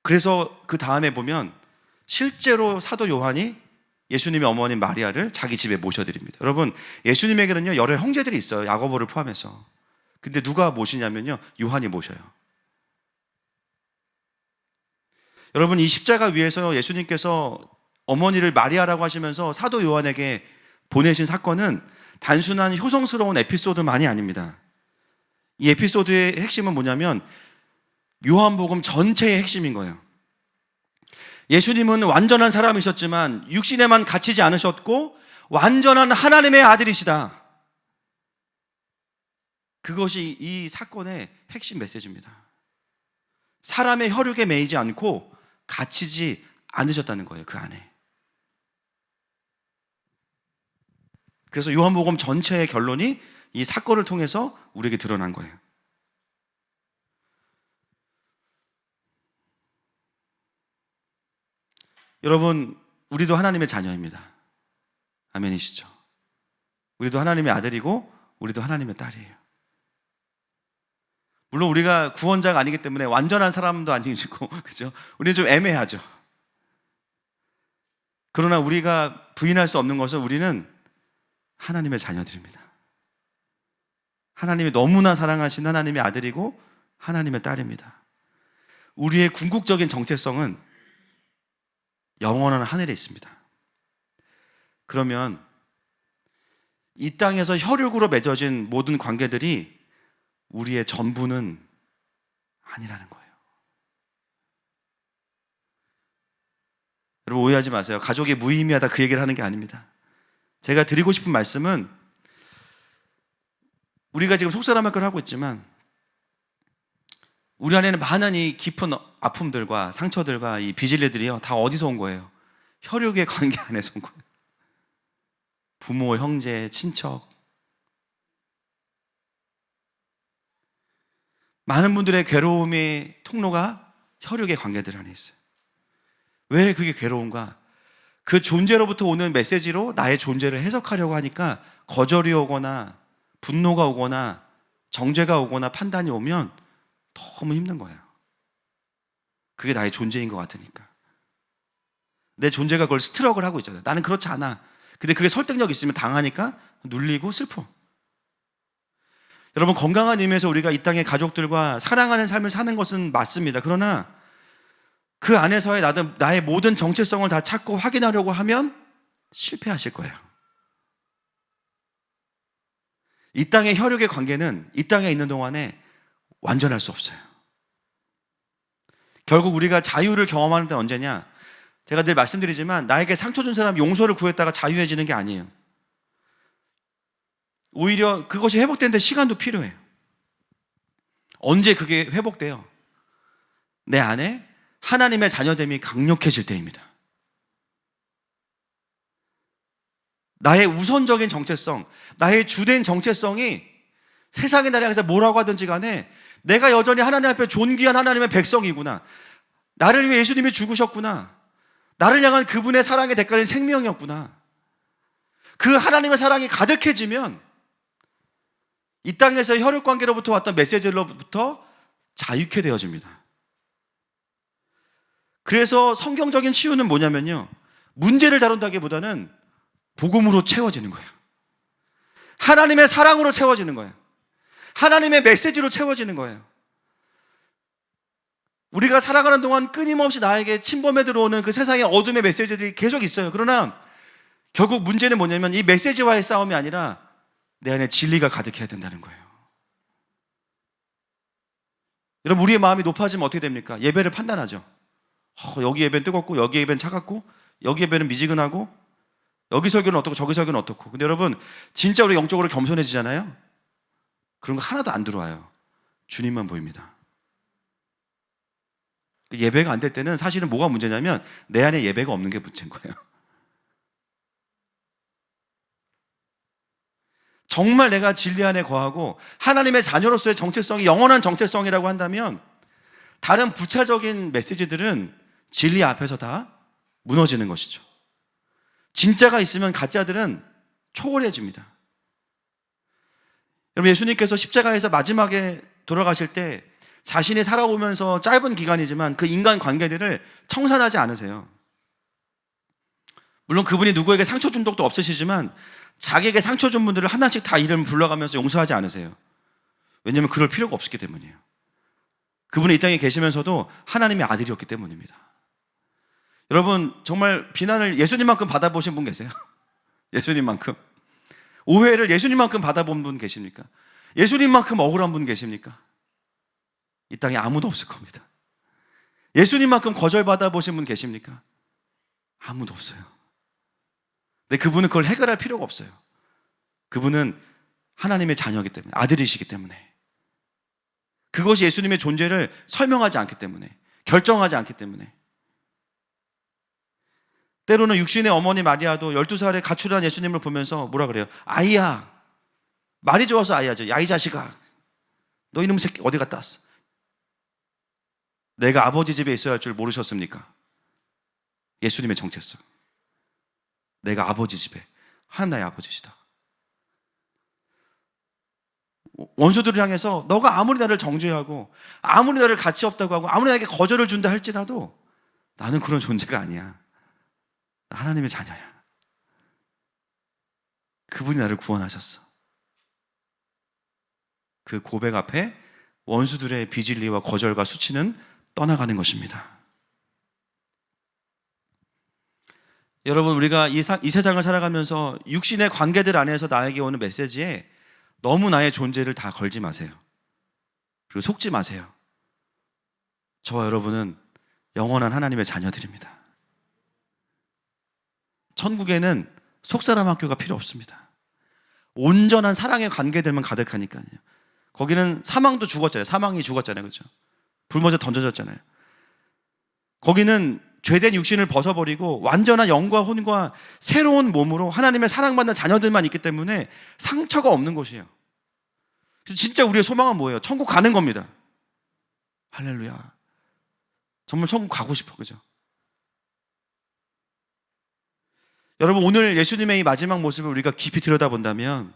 그래서 그 다음에 보면 실제로 사도 요한이 예수님의 어머니 마리아를 자기 집에 모셔드립니다. 여러분, 예수님에게는요 여러 형제들이 있어요. 야고보를 포함해서. 근데 누가 모시냐면요, 요한이 모셔요. 여러분, 이 십자가 위에서 예수님께서 어머니를 마리아라고 하시면서 사도 요한에게 보내신 사건은 단순한 효성스러운 에피소드만이 아닙니다. 이 에피소드의 핵심은 뭐냐면 요한복음 전체의 핵심인 거예요. 예수님은 완전한 사람이셨지만 육신에만 갇히지 않으셨고 완전한 하나님의 아들이시다. 그것이 이 사건의 핵심 메시지입니다. 사람의 혈육에 매이지 않고 갇히지 않으셨다는 거예요, 그 안에. 그래서 요한복음 전체의 결론이 이 사건을 통해서 우리에게 드러난 거예요. 여러분, 우리도 하나님의 자녀입니다. 아멘이시죠? 우리도 하나님의 아들이고 우리도 하나님의 딸이에요. 물론 우리가 구원자가 아니기 때문에 완전한 사람도 아니고, 그죠? 우리는 좀 애매하죠. 그러나 우리가 부인할 수 없는 것은 우리는 하나님의 자녀들입니다. 하나님이 너무나 사랑하신 하나님의 아들이고 하나님의 딸입니다. 우리의 궁극적인 정체성은 영원한 하늘에 있습니다. 그러면 이 땅에서 혈육으로 맺어진 모든 관계들이 우리의 전부는 아니라는 거예요. 여러분, 오해하지 마세요. 가족이 무의미하다 그 얘기를 하는 게 아닙니다. 제가 드리고 싶은 말씀은 우리가 지금 속사람할 걸 하고 있지만 우리 안에는 많은 이 깊은 아픔들과 상처들과 이 비질레들이요 다 어디서 온 거예요? 혈육의 관계 안에서 온 거예요. 부모, 형제, 친척. 많은 분들의 괴로움의 통로가 혈육의 관계들 안에 있어요. 왜 그게 괴로운가? 그 존재로부터 오는 메시지로 나의 존재를 해석하려고 하니까 거절이 오거나 분노가 오거나 정죄가 오거나 판단이 오면 너무 힘든 거예요. 그게 나의 존재인 것 같으니까. 내 존재가 그걸 스트럭을 하고 있잖아요. 나는 그렇지 않아. 근데 그게 설득력 있으면 당하니까 눌리고 슬퍼. 여러분, 건강한 의미에서 우리가 이 땅의 가족들과 사랑하는 삶을 사는 것은 맞습니다. 그러나 그 안에서의 나의 모든 정체성을 다 찾고 확인하려고 하면 실패하실 거예요. 이 땅의 혈육의 관계는 이 땅에 있는 동안에 완전할 수 없어요. 결국 우리가 자유를 경험하는 데는 언제냐? 제가 늘 말씀드리지만 나에게 상처 준 사람 용서를 구했다가 자유해지는 게 아니에요. 오히려 그것이 회복되는데 시간도 필요해요. 언제 그게 회복돼요? 내 안에 하나님의 자녀됨이 강력해질 때입니다. 나의 우선적인 정체성, 나의 주된 정체성이 세상이 나를 향해서 뭐라고 하든지 간에 내가 여전히 하나님 앞에 존귀한 하나님의 백성이구나. 나를 위해 예수님이 죽으셨구나. 나를 향한 그분의 사랑의 대가는 생명이었구나. 그 하나님의 사랑이 가득해지면 이 땅에서 혈육관계로부터 왔던 메시지로부터 자유케 되어집니다. 그래서 성경적인 치유는 뭐냐면요, 문제를 다룬다기보다는 복음으로 채워지는 거예요. 하나님의 사랑으로 채워지는 거예요. 하나님의 메시지로 채워지는 거예요. 우리가 살아가는 동안 끊임없이 나에게 침범해 들어오는 그 세상의 어둠의 메시지들이 계속 있어요. 그러나 결국 문제는 뭐냐면 이 메시지와의 싸움이 아니라 내 안에 진리가 가득해야 된다는 거예요. 여러분, 우리의 마음이 높아지면 어떻게 됩니까? 예배를 판단하죠. 여기 예배는 뜨겁고 여기 예배는 차갑고 여기 예배는 미지근하고 여기 설교는 어떻고 저기 설교는 어떻고. 근데 여러분, 진짜 우리 영적으로 겸손해지잖아요. 그런 거 하나도 안 들어와요. 주님만 보입니다. 예배가 안 될 때는 사실은 뭐가 문제냐면 내 안에 예배가 없는 게 문제인 거예요. 정말 내가 진리 안에 거하고 하나님의 자녀로서의 정체성이 영원한 정체성이라고 한다면 다른 부차적인 메시지들은 진리 앞에서 다 무너지는 것이죠. 진짜가 있으면 가짜들은 초월해집니다. 여러분, 예수님께서 십자가에서 마지막에 돌아가실 때 자신이 살아오면서 짧은 기간이지만 그 인간 관계들을 청산하지 않으세요. 물론 그분이 누구에게 상처 준 적도 없으시지만 자기에게 상처 준 분들을 하나씩 다 이름 불러가면서 용서하지 않으세요. 왜냐하면 그럴 필요가 없기 때문이에요. 그분이 이 땅에 계시면서도 하나님의 아들이었기 때문입니다. 여러분, 정말 비난을 예수님만큼 받아보신 분 계세요? 예수님만큼? 오해를 예수님만큼 받아본 분 계십니까? 예수님만큼 억울한 분 계십니까? 이 땅에 아무도 없을 겁니다. 예수님만큼 거절받아 보신 분 계십니까? 아무도 없어요. 근데 그분은 그걸 해결할 필요가 없어요. 그분은 하나님의 자녀이기 때문에, 아들이시기 때문에, 그것이 예수님의 존재를 설명하지 않기 때문에, 결정하지 않기 때문에. 때로는 육신의 어머니 마리아도 12살에 가출한 예수님을 보면서 뭐라 그래요? 아이야. 말이 좋아서 아이야죠. 야, 이 자식아, 너 이놈 새끼 어디 갔다 왔어? 내가 아버지 집에 있어야 할 줄 모르셨습니까? 예수님의 정체성. 내가 아버지 집에, 하나님 나의 아버지시다. 원수들을 향해서 너가 아무리 나를 정죄하고 아무리 나를 가치 없다고 하고 아무리 나에게 거절을 준다 할지라도 나는 그런 존재가 아니야. 나 하나님의 자녀야. 그분이 나를 구원하셨어. 그 고백 앞에 원수들의 비진리와 거절과 수치는 떠나가는 것입니다. 여러분, 우리가 이 세상을 살아가면서 육신의 관계들 안에서 나에게 오는 메시지에 너무 나의 존재를 다 걸지 마세요. 그리고 속지 마세요. 저와 여러분은 영원한 하나님의 자녀들입니다. 천국에는 속사람 학교가 필요 없습니다. 온전한 사랑의 관계들만 가득하니까요. 거기는 사망도 죽었잖아요. 사망이 죽었잖아요. 그렇죠? 불 먼저 던져졌잖아요. 거기는 죄된 육신을 벗어버리고 완전한 영과 혼과 새로운 몸으로 하나님의 사랑받는 자녀들만 있기 때문에 상처가 없는 곳이에요. 그래서 진짜 우리의 소망은 뭐예요? 천국 가는 겁니다. 할렐루야. 정말 천국 가고 싶어. 그죠? 여러분, 오늘 예수님의 이 마지막 모습을 우리가 깊이 들여다본다면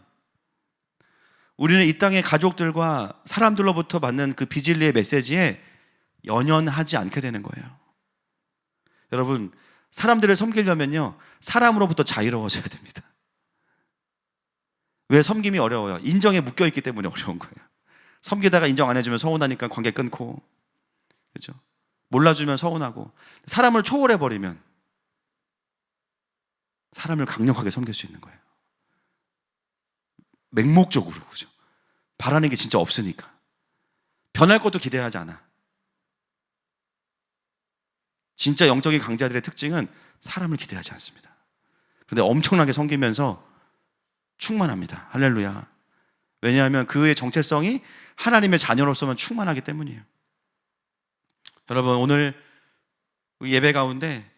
우리는 이 땅의 가족들과 사람들로부터 받는 그 비진리의 메시지에 연연하지 않게 되는 거예요. 여러분, 사람들을 섬기려면요, 사람으로부터 자유로워져야 됩니다. 왜 섬김이 어려워요? 인정에 묶여있기 때문에 어려운 거예요. 섬기다가 인정 안 해주면 서운하니까 관계 끊고, 그렇죠? 몰라주면 서운하고. 사람을 초월해버리면 사람을 강력하게 섬길 수 있는 거예요. 맹목적으로, 그죠? 바라는 게 진짜 없으니까. 변할 것도 기대하지 않아. 진짜 영적인 강자들의 특징은 사람을 기대하지 않습니다. 근데 엄청나게 섬기면서 충만합니다. 할렐루야. 왜냐하면 그의 정체성이 하나님의 자녀로서만 충만하기 때문이에요. 여러분, 오늘 예배 가운데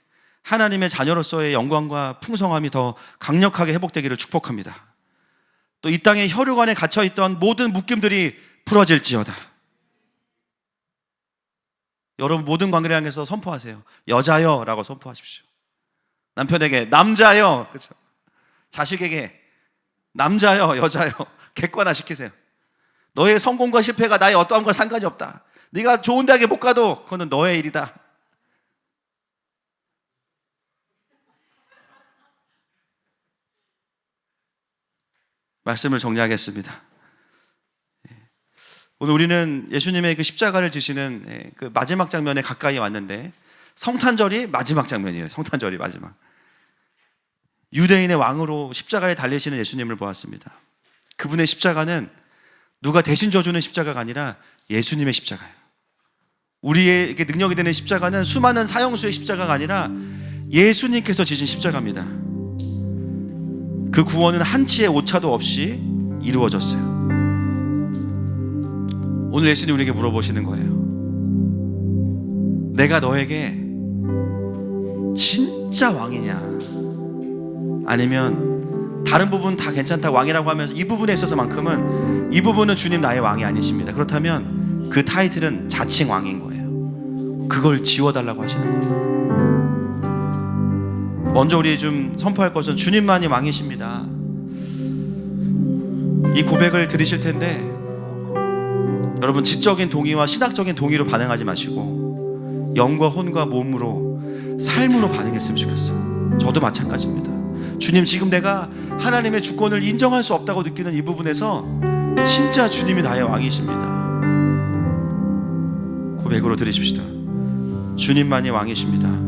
하나님의 자녀로서의 영광과 풍성함이 더 강력하게 회복되기를 축복합니다. 또 이 땅의 혈육 안에 갇혀있던 모든 묶임들이 풀어질지어다. 여러분, 모든 관계를 향해서 선포하세요. 여자여 라고 선포하십시오. 남편에게 남자여, 그렇죠? 자식에게 남자여, 여자여 객관화 시키세요. 너의 성공과 실패가 나의 어떠함과 상관이 없다. 네가 좋은 대학에 못 가도 그거는 너의 일이다. 말씀을 정리하겠습니다. 오늘 우리는 예수님의 그 십자가를 지시는 그 마지막 장면에 가까이 왔는데, 성탄절이 마지막 장면이에요. 성탄절이 마지막. 유대인의 왕으로 십자가에 달리시는 예수님을 보았습니다. 그분의 십자가는 누가 대신 져주는 십자가가 아니라 예수님의 십자가예요. 우리에게 능력이 되는 십자가는 수많은 사형수의 십자가가 아니라 예수님께서 지신 십자가입니다. 그 구원은 한치의 오차도 없이 이루어졌어요. 오늘 예수님 우리에게 물어보시는 거예요. 내가 너에게 진짜 왕이냐, 아니면 다른 부분 다 괜찮다 왕이라고 하면서 이 부분에 있어서만큼은, 이 부분은 주님 나의 왕이 아니십니다. 그렇다면 그 타이틀은 자칭 왕인 거예요. 그걸 지워달라고 하시는 거예요. 먼저 우리 좀 선포할 것은 주님만이 왕이십니다. 이 고백을 드리실 텐데, 여러분, 지적인 동의와 신학적인 동의로 반응하지 마시고 영과 혼과 몸으로, 삶으로 반응했으면 좋겠어요. 저도 마찬가지입니다. 주님, 지금 내가 하나님의 주권을 인정할 수 없다고 느끼는 이 부분에서 진짜 주님이 나의 왕이십니다. 고백으로 드리십시다. 주님만이 왕이십니다.